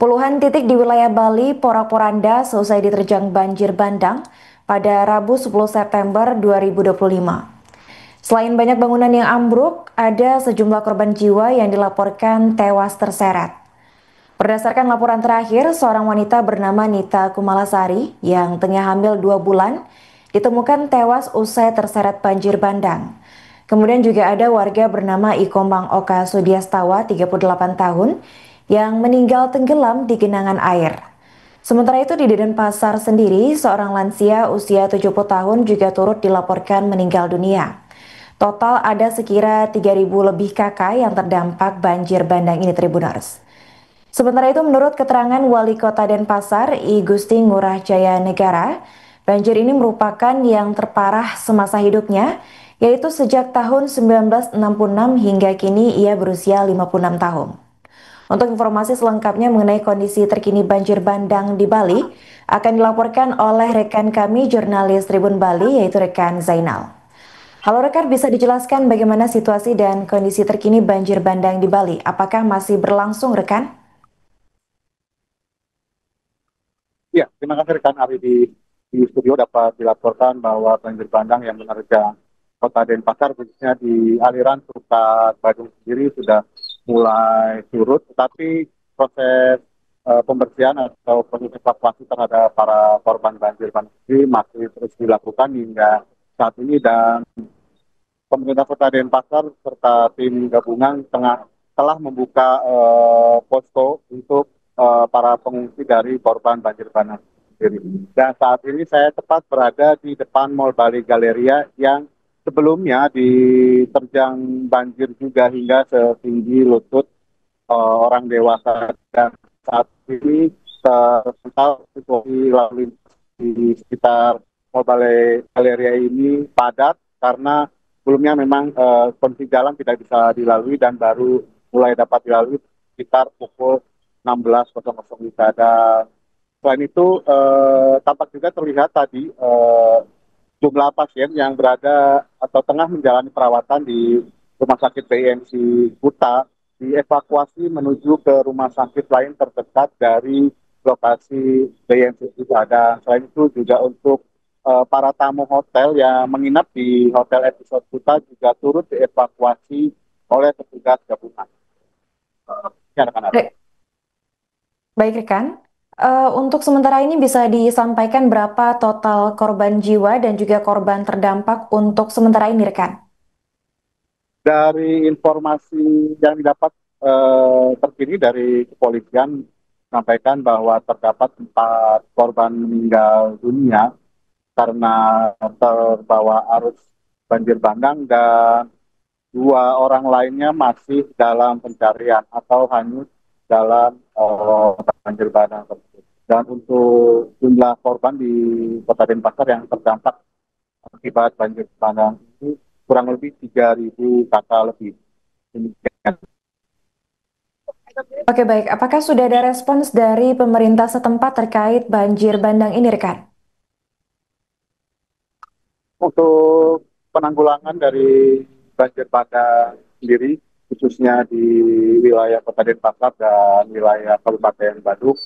Puluhan titik di wilayah Bali porak-poranda selesai diterjang banjir bandang pada Rabu 10 September 2025. Selain banyak bangunan yang ambruk, ada sejumlah korban jiwa yang dilaporkan tewas terseret. Berdasarkan laporan terakhir, seorang wanita bernama Nita Kumalasari yang tengah hamil 2 bulan ditemukan tewas usai terseret banjir bandang. Kemudian juga ada warga bernama Ikombang Oka Sudiastawa, 38 tahun, yang meninggal tenggelam di genangan air. Sementara itu di Denpasar sendiri, seorang lansia usia 70 tahun juga turut dilaporkan meninggal dunia. Total ada sekira 3.000 lebih kakak yang terdampak banjir bandang ini, Tribuners. Sementara itu menurut keterangan Wali Kota Denpasar, I Gusti Ngurah Jaya Negara, banjir ini merupakan yang terparah semasa hidupnya, yaitu sejak tahun 1966 hingga kini ia berusia 56 tahun. Untuk informasi selengkapnya mengenai kondisi terkini banjir bandang di Bali, akan dilaporkan oleh rekan kami jurnalis Tribun Bali, yaitu rekan Zainal. Halo rekan, bisa dijelaskan bagaimana situasi dan kondisi terkini banjir bandang di Bali? Apakah masih berlangsung, rekan? Ya, terima kasih rekan Ari di studio dapat dilaporkan bahwa banjir bandang yang menerjang Kota Denpasar khususnya di aliran Sukat Badung sendiri sudah mulai surut, tetapi proses pembersihan atau proses evakuasi terhadap para korban banjir bandang ini masih terus dilakukan hingga saat ini dan pemerintah Kota Denpasar serta tim gabungan telah membuka posko untuk para pengungsi dari korban banjir bandang sendiri. Dan saat ini saya tepat berada di depan Mall Bali Galleria yang sebelumnya diterjang banjir juga hingga setinggi lutut orang dewasa. Dan saat ini terpantau situasi lalu lintas di sekitar Mall Bali Galleria ini padat karena sebelumnya memang kondisi jalan tidak bisa dilalui dan baru mulai dapat dilalui sekitar pukul 16.00 WIB. Dan selain itu tampak juga terlihat tadi jumlah pasien yang berada atau tengah menjalani perawatan di Rumah Sakit BIMC Kuta dievakuasi menuju ke rumah sakit lain terdekat dari lokasi BIMC Kuta. Dan selain itu juga untuk para tamu hotel yang menginap di Hotel Episode Kuta juga turut dievakuasi oleh petugas gabungan. Ya, rekan-rekan. Baik rekan, untuk sementara ini bisa disampaikan berapa total korban jiwa dan juga korban terdampak untuk sementara ini rekan? Dari informasi yang didapat terkini dari kepolisian sampaikan bahwa terdapat 4 korban meninggal dunia karena terbawa arus banjir bandang dan 2 orang lainnya masih dalam pencarian atau hanyut dalam banjir bandang tersebut. Dan untuk jumlah korban di Kota Denpasar yang terdampak akibat banjir bandang ini kurang lebih 3.000 kakak lebih. Demikian. Oke baik, apakah sudah ada respons dari pemerintah setempat terkait banjir bandang ini rekan? Untuk penanggulangan dari banjir bandang sendiri, khususnya di wilayah Kota Denpasar dan wilayah Kabupaten Badung,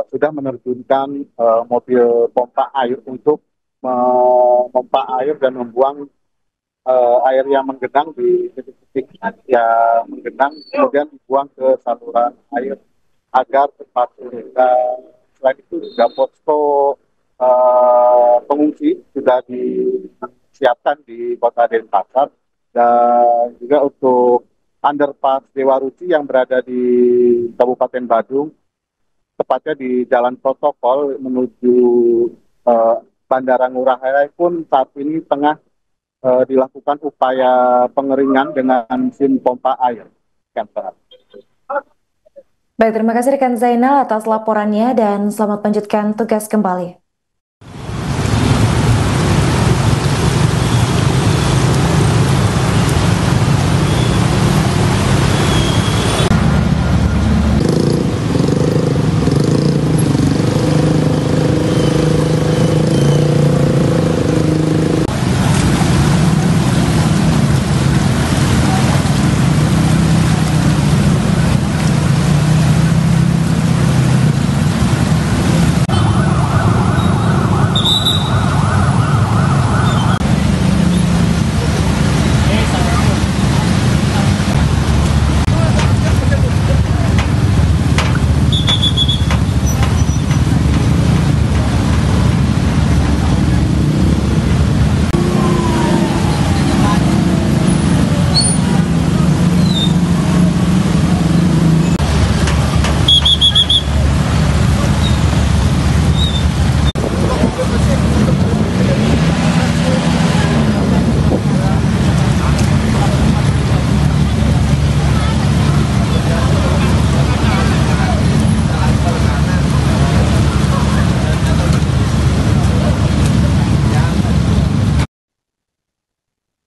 sudah menerjunkan mobil pompa air untuk memompa air dan membuang air yang menggenang di titik-titik yang menggenang, kemudian dibuang ke saluran air agar cepat surut. Selain itu juga posko pengungsi sudah disiapkan di Kota Denpasar dan juga untuk underpass Dewa Ruci yang berada di Kabupaten Badung, tepatnya di Jalan Protokol menuju eh, Bandara Ngurah Rai pun saat ini tengah dilakukan upaya pengeringan dengan mesin pompa air. Baik, terima kasih rekan Zainal atas laporannya dan selamat melanjutkan tugas kembali.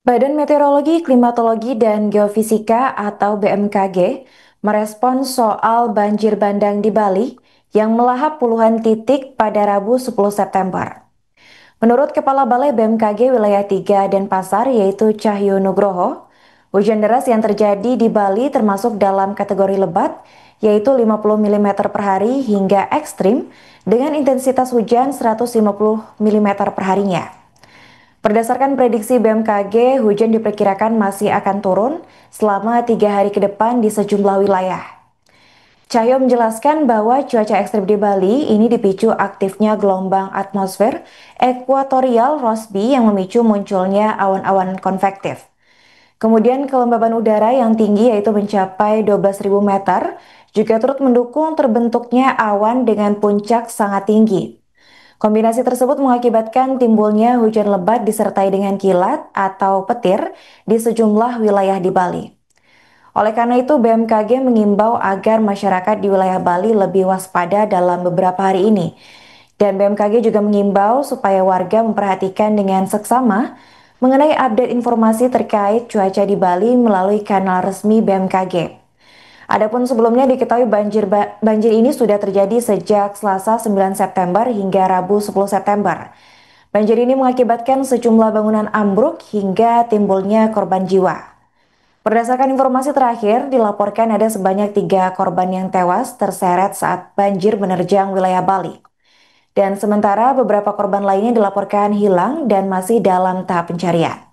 Badan Meteorologi, Klimatologi, dan Geofisika atau BMKG merespons soal banjir bandang di Bali yang melahap puluhan titik pada Rabu 10 September. Menurut Kepala Balai BMKG Wilayah 3 Denpasar yaitu Cahyo Nugroho, hujan deras yang terjadi di Bali termasuk dalam kategori lebat yaitu 50 mm per hari hingga ekstrim dengan intensitas hujan 150 mm per harinya. Berdasarkan prediksi BMKG, hujan diperkirakan masih akan turun selama 3 hari ke depan di sejumlah wilayah. Cahyo menjelaskan bahwa cuaca ekstrim di Bali ini dipicu aktifnya gelombang atmosfer ekuatorial Rossby yang memicu munculnya awan-awan konvektif. Kemudian kelembaban udara yang tinggi yaitu mencapai 12.000 meter juga turut mendukung terbentuknya awan dengan puncak sangat tinggi. Kombinasi tersebut mengakibatkan timbulnya hujan lebat disertai dengan kilat atau petir di sejumlah wilayah di Bali. Oleh karena itu, BMKG mengimbau agar masyarakat di wilayah Bali lebih waspada dalam beberapa hari ini. Dan BMKG juga mengimbau supaya warga memperhatikan dengan seksama mengenai update informasi terkait cuaca di Bali melalui kanal resmi BMKG. Adapun sebelumnya diketahui banjir ini sudah terjadi sejak Selasa 9 September hingga Rabu 10 September. Banjir ini mengakibatkan sejumlah bangunan ambruk hingga timbulnya korban jiwa. Berdasarkan informasi terakhir, dilaporkan ada sebanyak 3 korban yang tewas terseret saat banjir menerjang wilayah Bali. Dan sementara beberapa korban lainnya dilaporkan hilang dan masih dalam tahap pencarian.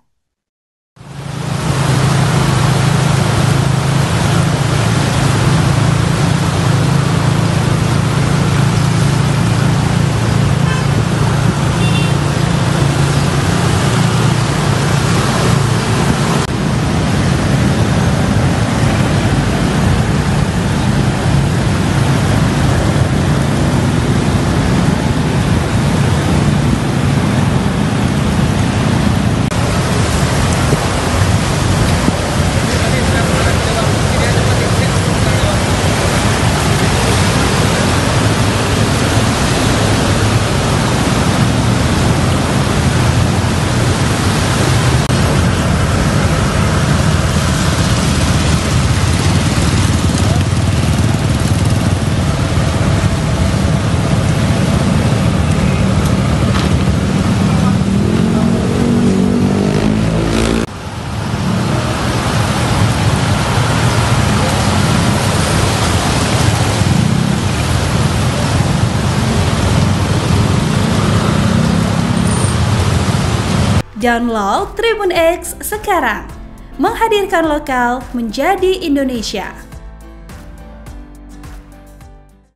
Download Tribun X sekarang, menghadirkan lokal menjadi Indonesia.